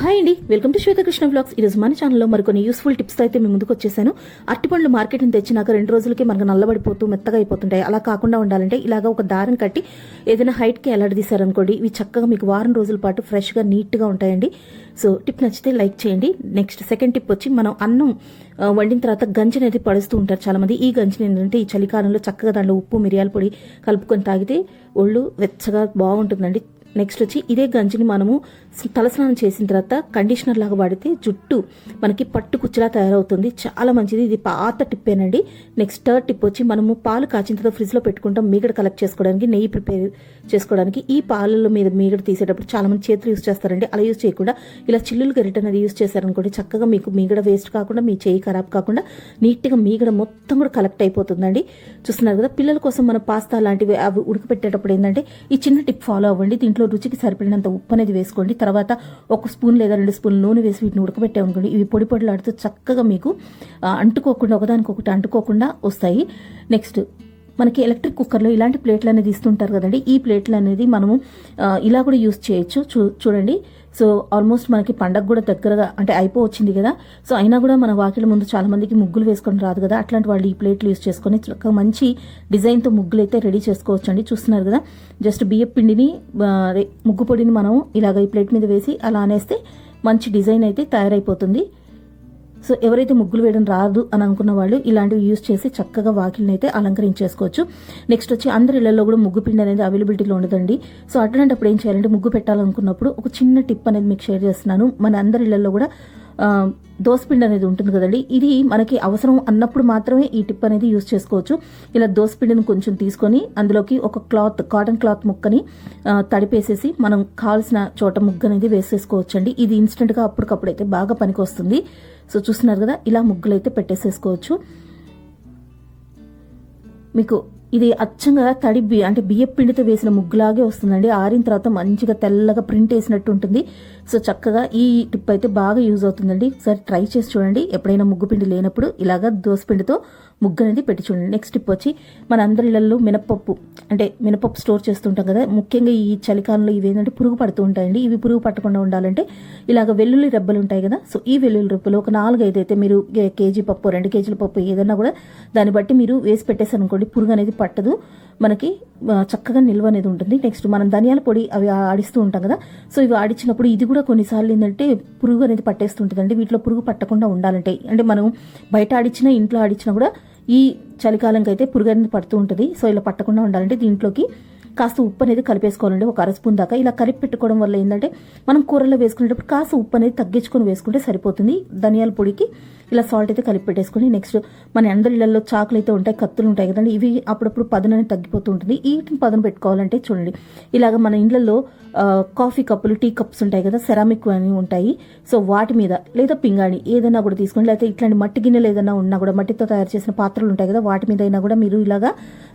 Hi అండి, welcome to Swetha Krishna vlogs. ఈరోజు మన ఛానల్లో మరికొన్ని యూస్ఫుల్ టిప్స్తో అయితే మేము ముందుకు వచ్చేసాను. అరటిపండ్లు మార్కెట్ నుంచి తెచ్చినాక 2 రోజులకి మనకు నల్లబడిపోతూ మెత్తగా అయిపోతుంటాయి. అలా కాకుండా ఉండాలంటే ఇలాగ ఒక దారం కట్టి ఏదైనా హైట్కి ఎలాడదీశారనుకోండి, ఇవి చక్కగా మీకు వారం రోజుల పాటు ఫ్రెష్గా నీట్గా ఉంటాయండి. సో టిప్ నచ్చితే లైక్ చేయండి. నెక్స్ట్ సెకండ్ టిప్ వచ్చి, మనం అన్నం వండిన తర్వాత గంజిని అయితే పడుస్తూ ఉంటారు చాలా మంది. ఈ గంజిని ఏంటంటే ఈ చలికాలంలో చక్కగా దాంట్లో ఉప్పు మిరియాల పొడి కలుపుకొని తాగితే ఒళ్ళు వెచ్చగా బాగుంటుందండి. నెక్స్ట్ వచ్చి ఇదే గంజిని మనము తలస్నానం చేసిన తర్వాత కండిషనర్ లాగా వాడితే జుట్టు మనకి పట్టు కుచ్చులా తయారవుతుంది. చాలా మంచిది. ఇది పాత టిప్పేనండి. నెక్స్ట్ థర్డ్ టిప్ వచ్చి, మనము పాలు కాచిన తర్వాత ఫ్రిడ్జ్ లో పెట్టుకుంటాం మీగడ కలెక్ట్ చేసుకోవడానికి, నెయ్యి ప్రిపేర్ చేసుకోవడానికి. ఈ పాలలో మీద మీగడ తీసేటప్పుడు చాలా మంది చేతులు యూజ్ చేస్తారండి. అలా యూజ్ చేయకుండా ఇలా చిల్లులు గరిట అనేది యూజ్ చేశారనుకోండి, చక్కగా మీకు మీగడ వేస్ట్ కాకుండా, మీ చేయి ఖరాబ్ కాకుండా నీట్గా మీగడ మొత్తం కూడా కలెక్ట్ అయిపోతుందండి. చూస్తున్నారు కదా, పిల్లల కోసం మన పాస్తా లాంటివి అవి ఉడకపెట్టేటప్పుడు ఏంటంటే ఈ చిన్న టిప్ ఫాలో అవ్వండి. దీంట్లో రుచికి సరిపడినంత ఉప్పు అనేది వేసుకోండి. తర్వాత 1 స్పూన్ లేదా 2 స్పూన్లు నూనె వేసి వీటిని ఉడకబెట్టామనుకోండి, ఇవి పొడి పొడిలాడుతూ చక్కగా మీకు అంటుకోకుండా, ఒకదానికొకటి అంటుకోకుండా వస్తాయి. నెక్స్ట్ మనకి ఎలక్ట్రిక్ కుక్కర్లో ఇలాంటి ప్లేట్లు అనేది ఇస్తుంటారు కదండి. ఈ ప్లేట్లు అనేది మనము ఇలా కూడా యూజ్ చేయొచ్చు. చూడండి. సో ఆల్మోస్ట్ మనకి పండగ కూడా దగ్గరగా అంటే అయిపోవచ్చింది కదా. సో అయినా కూడా మన వాకిల ముందు చాలా మందికి ముగ్గులు వేసుకొని రాదు కదా. అట్లాంటి వాళ్ళు ఈ ప్లేట్లు యూజ్ చేసుకొని మంచి డిజైన్తో ముగ్గులు అయితే రెడీ చేసుకోవచ్చు అండి. చూస్తున్నారు కదా, జస్ట్ బియ్యం పిండిని ముగ్గు పొడిని మనం ఇలాగ ఈ ప్లేట్ మీద వేసి అలా అనేస్తే మంచి డిజైన్ అయితే తయారైపోతుంది. సో ఎవరైతే ముగ్గులు వేయడం రాదు అని అనుకున్న వాళ్ళు ఇలాంటివి యూజ్ చేసి చక్కగా వాకిల్ని అయితే అలంకరించేసుకోవచ్చు. నెక్స్ట్ వచ్చి అందరి ఇళ్లలో కూడా ముగ్గు పిండి అనేది అవైలబిలిటీలో ఉండదండి. సో అట్లాంటప్పుడు ఏం చేయాలంటే, ముగ్గు పెట్టాలనుకున్నప్పుడు ఒక చిన్న టిప్ అనేది మీకు షేర్ చేస్తున్నాను. మన అందరి ఇళ్లలో కూడా దోసపిండి అనేది ఉంటుంది కదండి. ఇది మనకి అవసరం అన్నప్పుడు మాత్రమే ఈ టిప్ అనేది యూజ్ చేసుకోవచ్చు. ఇలా దోసపిండిని కొంచెం తీసుకొని అందులోకి ఒక కాటన్ క్లాత్ ముక్కని తడిపేసేసి మనం కావాల్సిన చోట ముగ్గు అనేది వేసేసుకోవచ్చు అండి. ఇది ఇన్స్టెంట్గా అప్పటికప్పుడు అయితే బాగా పనికి వస్తుంది. సో చూస్తున్నారు కదా, ఇలా ముగ్గులు అయితే పెట్టేసేసుకోవచ్చు. మీకు ఇది అచ్చంగా అంటే బియ్యం పిండితో వేసిన ముగ్గులాగే వస్తుందండి. ఆరిన తర్వాత మంచిగా తెల్లగా ప్రింట్ వేసినట్టు ఉంటుంది. సో చక్కగా ఈ టిప్ అయితే బాగా యూజ్ అవుతుందండి. ఒకసారి ట్రై చేసి చూడండి. ఎప్పుడైనా ముగ్గు పిండి లేనప్పుడు ఇలాగా దోసపిండితో ముగ్గు అనేది పెట్టి చూడండి. నెక్స్ట్ టిప్ వచ్చి, మన అందరి ఇళ్లలో మినపప్పు స్టోర్ చేస్తుంటాం కదా. ముఖ్యంగా ఈ చలికాలంలో ఇవి ఏంటంటే పురుగు పడుతూ ఉంటాయండి. ఇవి పురుగు పట్టకుండా ఉండాలంటే ఇలాగ వెల్లుల్లి రెబ్బలు ఉంటాయి కదా. సో ఈ వెల్లుల్లి రెబ్బలు ఒక 4-5 అయితే మీరు కేజీ పప్పు 2 కేజీల పప్పు ఏదైనా కూడా దాన్ని బట్టి మీరు వేసి పెట్టేసారు అనుకోండి, పురుగు అనేది పట్టదు, మనకి చక్కగా నిల్వ అనేది ఉంటుంది. నెక్స్ట్ మనం ధనియాల పొడి అవి ఆడిస్తూ ఉంటాం కదా. సో ఇవి ఆడించినప్పుడు ఇది కూడా కొన్నిసార్లు ఏంటంటే పురుగు అనేది పట్టేస్తుంటుందండి. వీటిలో పురుగు పట్టకుండా ఉండాలంటే, అంటే మనం బయట ఆడించినా ఇంట్లో ఆడించినా కూడా ఈ చలికాలంకి అయితే పురుగు అనేది పడుతూ ఉంటుంది. సో ఇలా పట్టకుండా ఉండాలంటే దీంట్లోకి కాస్త ఉప్పు అనేది కలిపేసుకోవాలండి, ఒక 1/2 స్పూన్ దాకా. ఇలా కలిపి పెట్టుకోవడం వల్ల ఏంటంటే మనం కూరలో వేసుకునేటప్పుడు కాస్త ఉప్పు అనేది తగ్గించుకొని వేసుకుంటే సరిపోతుంది. ధనియాల పొడికి ఇలా సాల్ట్ అయితే కలిపి పెట్టేసుకుని, నెక్స్ట్ మన అందరి ఇళ్లలో చాకులు అయితే ఉంటాయి, కత్తులు ఉంటాయి కదండి. ఇవి అప్పుడప్పుడు పదును అనేది తగ్గిపోతూ ఉంటుంది. వీటిని పదును పెట్టుకోవాలంటే చూడండి, ఇలాగ మన ఇళ్లలో కాఫీ కప్పులు, టీ కప్స్ ఉంటాయి కదా, సెరామిక్ అని ఉంటాయి. సో వాటి మీద లేదా పింగాణి ఏదైనా కూడా తీసుకోండి. లేకపోతే ఇట్లాంటి మట్టి గిన్నెలు ఏదైనా ఉన్నా కూడా, మట్టితో తయారు చేసిన పాత్రలు ఉంటాయి కదా, వాటి మీద అయినా కూడా మీరు ఇలాగా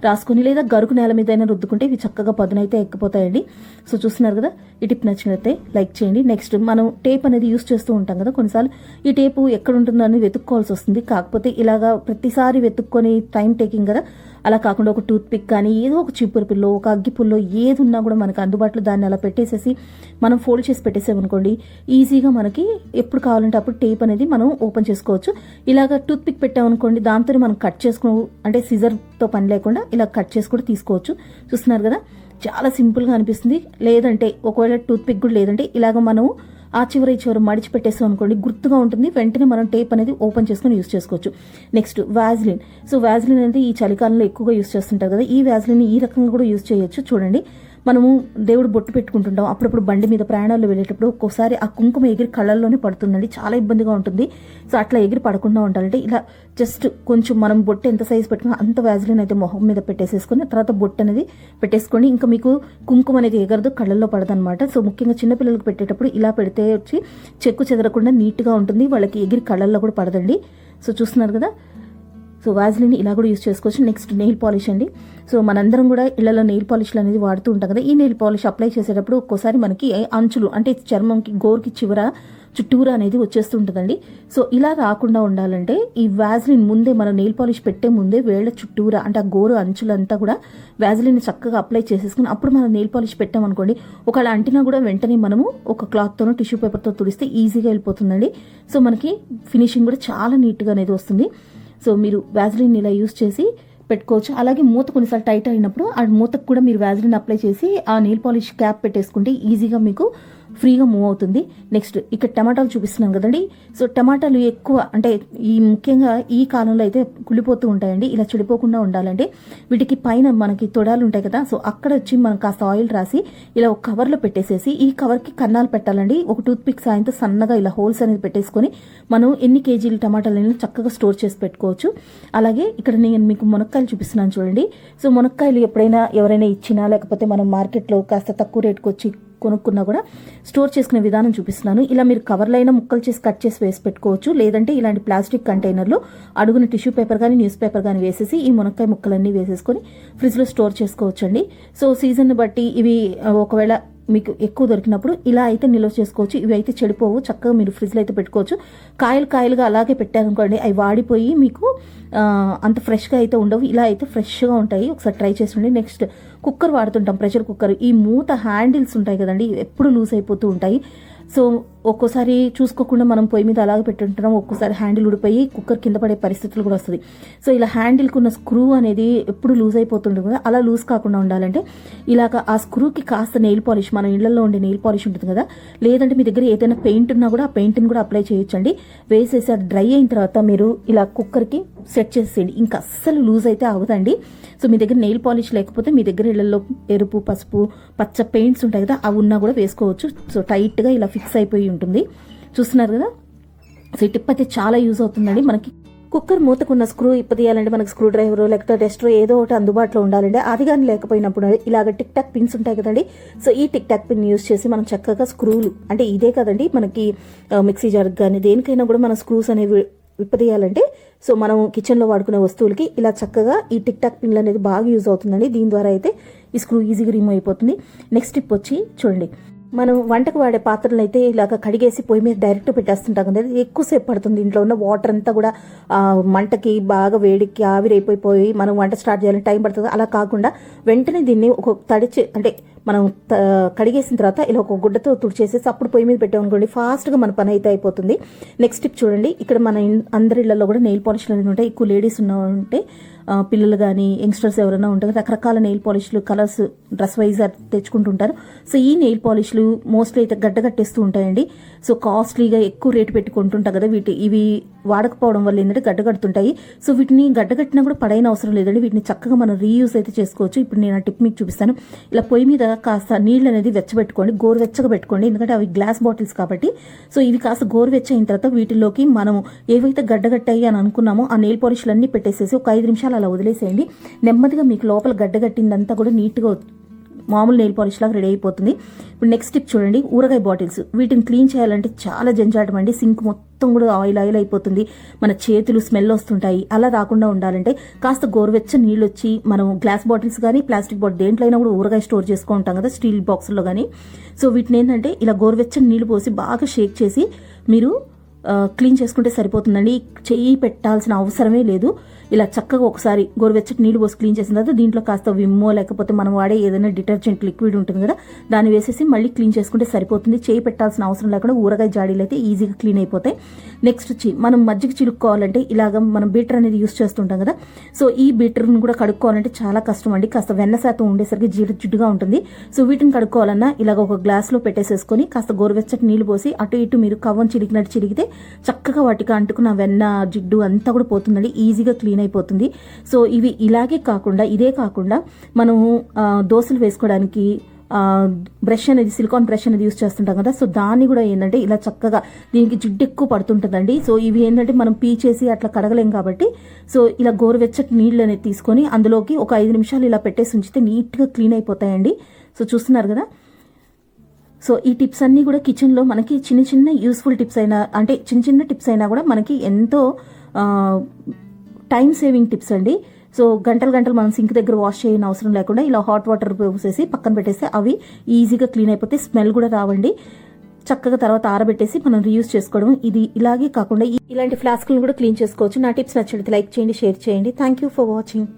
రాసుకొని, లేదా గరుకు నేల మీద అయినా రుద్దుకుంటే ఇవి చక్కగా పదునైతే ఎక్కిపోతాయండి. సో చూస్తున్నారు కదా, ఈ టిప్ నచ్చినట్లయితే లైక్ చేయండి. నెక్స్ట్ మనం టేప్ అనేది యూజ్ చేస్తూ ఉంటాం కదా. కొన్నిసార్లు ఈ టేపు ఎక్కడ ఉంటుందో అని వెతుక్కోవాల్సి వస్తుంది. కాకపోతే ఇలాగా ప్రతిసారి వెతుక్కొని టైం టేకింగ్ కదా. అలా కాకుండా ఒక టూత్ పిక్ కానీ, ఏదో ఒక చీపురు పిల్లో, ఒక అగ్గి పుల్లో ఏది ఉన్నా కూడా మనకు అందుబాటులో దాన్ని అలా పెట్టేసేసి మనం ఫోల్డ్ చేసి పెట్టేసామనుకోండి, ఈజీగా మనకి ఎప్పుడు కావాలంటే అప్పుడు టేప్ అనేది మనం ఓపెన్ చేసుకోవచ్చు. ఇలాగ టూత్ పిక్ పెట్టామనుకోండి, దాంతో మనం కట్ చేసుకుని, అంటే సిజర్తో పని లేకుండా ఇలా కట్ చేసి కూడా తీసుకోవచ్చు. చూస్తున్నారు కదా, చాలా సింపుల్గా అనిపిస్తుంది. లేదంటే ఒకవేళ టూత్ పిక్ కూడా లేదంటే ఇలాగ మనం ఆ చివరి మడిచి పెట్టేస్తాం అనుకోండి, గుర్తుగా ఉంటుంది. వెంటనే మనం టేప్ అనేది ఓపెన్ చేసుకుని యూజ్ చేసుకోవచ్చు. Next Vaseline. సో వ్యాజ్లిన్ అనేది ఈ చలికాలంలో ఎక్కువగా యూజ్ చేస్తుంటారు కదా. ఈ వ్యాజ్లిన్ ఈ రకంగా కూడా యూజ్ చేయొచ్చు. చూడండి, మనము దేవుడు బొట్టు పెట్టుకుంటుంటాం, అప్పుడప్పుడు బండి మీద ప్రయాణాల్లో వెళ్ళేటప్పుడు ఒక్కోసారి ఆ కుంకుమ ఎగిరి కళ్ళల్లోనే పడుతుందండి, చాలా ఇబ్బందిగా ఉంటుంది. సో అట్లా ఎగిరి పడకుండా ఉండాలంటే ఇలా జస్ట్ కొంచెం మనం బొట్టు ఎంత సైజు పెట్టుకున్నా అంత వ్యాజ్లిన్ అయితే మొహం మీద పెట్టేసేసుకుని తర్వాత బొట్టు అనేది పెట్టేసుకోండి. ఇంకా మీకు కుంకుమ అనేది ఎగరదు, కళ్ళల్లో పడదనమాట. సో ముఖ్యంగా చిన్నపిల్లలకు పెట్టేటప్పుడు ఇలా పెడితే వచ్చి చెక్కు చెదరకుండా నీట్గా ఉంటుంది, వాళ్ళకి ఎగిరి కళ్ళల్లో కూడా పడదండి. సో చూస్తున్నారు కదా. సో వాజ్లిన్ ఇలా కూడా యూస్ చేసుకోవచ్చు. నెక్స్ట్ నెయిల్ పాలిష్ అండి. సో మనందరం కూడా ఇళ్లలో నెయిల్ పాలిష్లు అనేది వాడుతూ ఉంటాం కదా. ఈ నెయిల్ పాలిష్ అప్లై చేసేటప్పుడు ఒక్కోసారి మనకి అంచులు అంటే చర్మంకి గోరుకి చివర చుట్టూరా అనేది వచ్చేస్తుంటుందండి. సో ఇలా రాకుండా ఉండాలంటే ఈ వాజ్లిన్ ముందే మనం నెయిల్ పాలిష్ పెట్టే ముందే వేళ్ల చుట్టూరా అంటే ఆ గోరు అంచులంతా కూడా వాజ్లిన్ చక్కగా అప్లై చేసేసుకుని అప్పుడు మనం నెయిల్ పాలిష్ పెట్టామనుకోండి, ఒకవేళ అంటినా కూడా వెంటనే మనము ఒక క్లాత్తోనో టిష్యూ పేపర్తో తుడిస్తే ఈజీగా వెళ్ళిపోతుందండి. సో మనకి ఫినిషింగ్ కూడా చాలా నీట్గా అనేది వస్తుంది. సో మీరు వాజ్లిన్ ఇలా యూస్ చేసి పెట్టుకోవచ్చు. అలాగే మూత కొన్నిసార్లు టైట్ అయినప్పుడు ఆ మూతకు కూడా మీరు వాజ్లిన్ అప్లై చేసి ఆ నెయిల్ పాలిష్ క్యాప్ పెట్టేసుకుంటే ఈజీగా మీకు ఫ్రీగా మూవ్ అవుతుంది. నెక్స్ట్ ఇక్కడ టమాటాలు చూపిస్తున్నాం కదండి. సో టమాటాలు ఎక్కువ అంటే ముఖ్యంగా ఈ కాలంలో అయితే కుళ్ళిపోతూ ఉంటాయండి. ఇలా చెడిపోకుండా ఉండాలంటే వీటికి పైన మనకి తొడాలు ఉంటాయి కదా. సో అక్కడ వచ్చి మనం కాస్త ఆయిల్ రాసి ఇలా ఒక కవర్లో పెట్టేసేసి ఈ కవర్కి కన్నాలు పెట్టాలండి. ఒక టూత్ పిక్ సాయంతో సన్నగా ఇలా హోల్స్ అనేది పెట్టేసుకొని మనం ఎన్ని కేజీలు టమాటాలు చక్కగా స్టోర్ చేసి పెట్టుకోవచ్చు. అలాగే ఇక్కడ నేను మీకు మునక్కాయలు చూపిస్తున్నాను చూడండి. సో మునక్కాయలు ఎప్పుడైనా ఎవరైనా ఇచ్చినా లేకపోతే మనం మార్కెట్లో కాస్త తక్కువ రేటుకి వచ్చి కొనుక్కున్నా కూడా స్టోర్ చేసుకునే విధానం చూపిస్తున్నాను. ఇలా మీరు కవర్లో అయినా ముక్కలు చేసి కట్ చేసి వేసి పెట్టుకోవచ్చు. లేదంటే ఇలాంటి ప్లాస్టిక్ కంటైనర్లో అడుగున టిష్యూ పేపర్ కానీ న్యూస్ పేపర్ కానీ వేసేసి ఈ మునక్కాయ ముక్కలన్నీ వేసేసుకొని ఫ్రిడ్జ్లో స్టోర్ చేసుకోవచ్చండి. సో సీజన్ బట్టి ఇవి ఒకవేళ మీకు ఎక్కువ దొరికినప్పుడు ఇలా అయితే నిల్వ చేసుకోవచ్చు. ఇవి అయితే చెడిపోవు, చక్కగా మీరు ఫ్రిడ్జ్లో అయితే పెట్టుకోవచ్చు. కాయలుగా అలాగే పెట్టారనుకోండి అవి వాడిపోయి మీకు అంత ఫ్రెష్గా అయితే ఉండవు. ఇలా అయితే ఫ్రెష్గా ఉంటాయి. ఒకసారి ట్రై చేసి నెక్స్ట్ కుక్కర్ వాడుతుంటాం, ప్రెషర్ కుక్కర్. ఈ మూత హ్యాండిల్స్ ఉంటాయి కదండి, ఎప్పుడు లూజ్ అయిపోతూ ఉంటాయి. సో ఒక్కోసారి చూసుకోకుండా మనం పొయ్యి మీద అలాగే పెట్టుంటున్నాం, ఒక్కోసారి హ్యాండిల్ ఊడిపోయి కుక్కర్ కింద పడే పరిస్థితులు కూడా వస్తుంది. సో ఇలా హ్యాండిల్కి ఉన్న స్క్రూ అనేది ఎప్పుడు లూజ్ అయిపోతుంటుంది కదా, అలా లూజ్ కాకుండా ఉండాలంటే ఇలాగ ఆ స్క్రూకి కాస్త నెయిల్ పాలిష్, మన ఇళ్లలో ఉండే నెయిల్ పాలిష్ ఉంటుంది కదా, లేదంటే మీ దగ్గర ఏదైనా పెయింట్ ఉన్నా కూడా ఆ పెయింట్ని కూడా అప్లై చేయొచ్చండి. వేసేసి అది డ్రై అయిన తర్వాత మీరు ఇలా కుక్కర్కి సెట్ చేసేయండి. ఇంకా అస్సలు లూజ్ అయితే అవ్వదండి. సో మీ దగ్గర నెయిల్ పాలిష్ లేకపోతే మీ దగ్గర ఇళ్లలో ఎరుపు, పసుపు, పచ్చ పెయింట్స్ ఉంటాయి కదా, అవి ఉన్నా కూడా వేసుకోవచ్చు. సో టైట్గా ఇలా ఫిక్స్ అయిపోయి ఉంటుంది. చూస్తున్నారు కదా. సో ఈ టిప్ అయితే చాలా యూజ్ అవుతుందండి. మనకి కుక్కర్ మూతకున్న స్క్రూ ఇప్పదీయాలంటే మనకి స్క్రూ డ్రైవర్ లేకపోతే టెస్టర్ ఏదో ఒకటి అందుబాటులో ఉండాలండి. అది కానీ లేకపోయినప్పుడు ఇలాగ టిక్ టాక్ పిన్స్ ఉంటాయి కదండి. సో ఈ టిక్ టాక్ పిన్ యూజ్ చేసి మనం చక్కగా స్క్రూలు అంటే ఇదే కదండి మనకి మిక్సీ జార్ కానీ దేనికైనా కూడా మన స్క్రూస్ అనేవి విప్పదీయాలంటే సో మనం కిచెన్లో వాడుకునే వస్తువులకి ఇలా చక్కగా ఈ టిక్ టాక్ పిన్లు అనేది బాగా యూజ్ అవుతుందండి. దీని ద్వారా అయితే ఈ స్క్రూ ఈజీగా రిమూవ్ అయిపోతుంది. నెక్స్ట్ టిప్ వచ్చి చూడండి, మనం వంటకు వాడే పాత్రలు అయితే ఇలాగ కడిగేసి పొయ్యి మీద డైరెక్ట్ పెట్టేస్తుంటాం కదా, ఎక్కువసేపు పడుతుంది. ఇంట్లో ఉన్న వాటర్ అంతా కూడా మంటకి బాగా వేడికి ఆవిరైపోయి మనం వంట స్టార్ట్ చేయాలని టైం పడుతుంది. అలా కాకుండా వెంటనే దీన్ని ఒక అంటే మనం కడిగేసిన తర్వాత ఇలా ఒక గుడ్డతో తుడిచేసేసి అప్పుడు పొయ్యి మీద పెట్టామనుకోండి, ఫాస్ట్గా మన పని అయితే అయిపోతుంది. నెక్స్ట్ టిప్ చూడండి, ఇక్కడ మన అందరి ఇళ్లలో కూడా నెయిల్ పాలిష్లు అనేవి ఉంటాయి. ఎక్కువ లేడీస్ ఉంటే పిల్లలు కానీ యంగ్స్టర్స్ ఎవరైనా ఉంటారు, రకరకాల నెయిల్ పాలిష్లు కలర్స్ డ్రెస్ వైజ్ తెచ్చుకుంటుంటారు. సో ఈ నెయిల్ పాలిష్లు మోస్ట్లీ అయితే గడ్డగట్టేస్తూ ఉంటాయండి. సో కాస్ట్లీగా ఎక్కువ రేటు పెట్టుకుంటుంటాం కదా, ఇవి వాడకపోవడం వల్ల ఏంటంటే గడ్డగడుతుంటాయి. సో వీటిని గడ్డగట్టినా కూడా పడైన అవసరం లేదండి, వీటిని చక్కగా మనం రీయూజ్ అయితే చేసుకోవచ్చు. ఇప్పుడు నేను ఆ టిప్ మీకు చూపిస్తాను. ఇలా పొయ్యి మీద కాస్త నీళ్ళు అనేది వెచ్చబెట్టుకోండి, గోరువెచ్చగా పెట్టుకోండి, ఎందుకంటే అవి గ్లాస్ బాటిల్స్ కాబట్టి. సో ఇవి కాస్త గోరువెచ్చ అయిన తర్వాత వీటిలోకి మనం ఏవైతే గడ్డగట్టాయి అని అనుకున్నామో ఆ నెయిల్ పాలిష్లు అన్ని పెట్టేసేసి ఒక 5 నిమిషాలు అలా వదిలేసేయండి. నెమ్మదిగా మీకు లోపల గడ్డగట్టిందంతా కూడా నీట్గా మామూలు నెయిల్ పాలిష్ లాగా రెడీ అయిపోతుంది. ఇప్పుడు నెక్స్ట్ టిప్ చూడండి, ఊరగాయ బాటిల్స్. వీటిని క్లీన్ చేయాలంటే చాలా జంజాటం అండి. సింక్ మొత్తం కూడా ఆయిల్ అయిపోతుంది, మన చేతులు స్మెల్ వస్తుంటాయి. అలా రాకుండా ఉండాలంటే కాస్త గోరువెచ్చ నీళ్ళు వచ్చి మనం గ్లాస్ బాటిల్స్ కానీ ప్లాస్టిక్ బాటిల్ దేంట్లో అయినా కూడా ఊరగాయ స్టోర్ చేసుకుంటాం కదా, స్టీల్ బాక్సుల్లో కానీ. సో వీటిని ఏంటంటే ఇలా గోరువెచ్చని నీళ్ళు పోసి బాగా షేక్ చేసి మీరు క్లీన్ చేసుకుంటే సరిపోతుందండి. చెయ్యి పెట్టాల్సిన అవసరమే లేదు. ఇలా చక్కగా ఒకసారి గోరువెచ్చటి నీళ్ళు పోసి క్లీన్ చేసిన తర్వాత దీంట్లో కాస్త విమ్మో లేకపోతే మనం వాడే ఏదైనా డిటర్జెంట్ లిక్విడ్ ఉంటుంది కదా, దాన్ని వేసేసి మళ్ళీ క్లీన్ చేసుకుంటే సరిపోతుంది. చేయి పెట్టాల్సిన అవసరం లేకుండా ఊరగాయ జాడీలు అయితే ఈజీగా క్లీన్ అయిపోతాయి. నెక్స్ట్ వచ్చి మనం మజ్జిగ చిలుక్కోవాలంటే ఇలాగ మనం బీటర్ అనేది యూస్ చేస్తుంటాం కదా, సో ఈ బీటర్ని కూడా కడుక్కోవాలంటే చాలా కష్టం అండి. కాస్త వెన్న శాతం ఉండేసరికి జిడ్డుగా ఉంటుంది. సో వీటిని కడుక్కోవాలన్నా ఇలాగ ఒక గ్లాస్లో పెట్టేసేసుకొని కాస్త గోరువెచ్చటి నీళ్ళు పోసి అటు ఇటు మీరు కవ్వం చిలికినట్టు చిలికితే చక్కగా వాటికి అంటుకున్న వెన్న జిడ్డు అంతా కూడా పోతుందండి, ఈజీగా క్లీన్ అయిపోతుంది. సో ఇవి ఇలాగే కాకుండా ఇదే కాకుండా మనము దోశలు వేసుకోవడానికి బ్రష్ అనేది సిలికాన్ బ్రష్ అనేది యూస్ చేస్తుంటాం కదా, సో దాన్ని కూడా ఏంటంటే ఇలా చక్కగా దీనికి జిడ్డు ఎక్కువ పడుతుంటుందండి. సో ఇవి ఏంటంటే మనం పీచేసి అట్లా కడగలేం కాబట్టి సో ఇలా గోరువెచ్చటి నీళ్ళు అనేది తీసుకొని అందులోకి ఒక 5 నిమిషాలు ఇలా పెట్టేసి ఉంచితే నీట్గా క్లీన్ అయిపోతాయండి. సో చూస్తున్నారు కదా. సో ఈ టిప్స్ అన్నీ కూడా కిచెన్లో మనకి చిన్న యూస్ఫుల్ టిప్స్ అయినా అంటే చిన్న టిప్స్ అయినా కూడా మనకి ఎంతో టైం సేవింగ్ టిప్స్ అండి. సో గంటలు మనం సింక్ దగ్గర వాష్ చేయని అవసరం లేకుండా ఇలా హాట్ వాటర్ పోసేసి పక్కన పెట్టేస్తే అవి ఈజీగా క్లీన్ అయిపోతే స్మెల్ కూడా రావండి. చక్కగా తర్వాత ఆరబెట్టేసి మనం రీయూజ్ చేసుకోవడం. ఇది ఇలాగే కాకుండా ఇలాంటి ఫ్లాస్క్లను కూడా క్లీన్ చేసుకోవచ్చు. నా టిప్స్ నచ్చినట్లయితే లైక్ చేయండి, షేర్ చేయండి. Thank you for watching.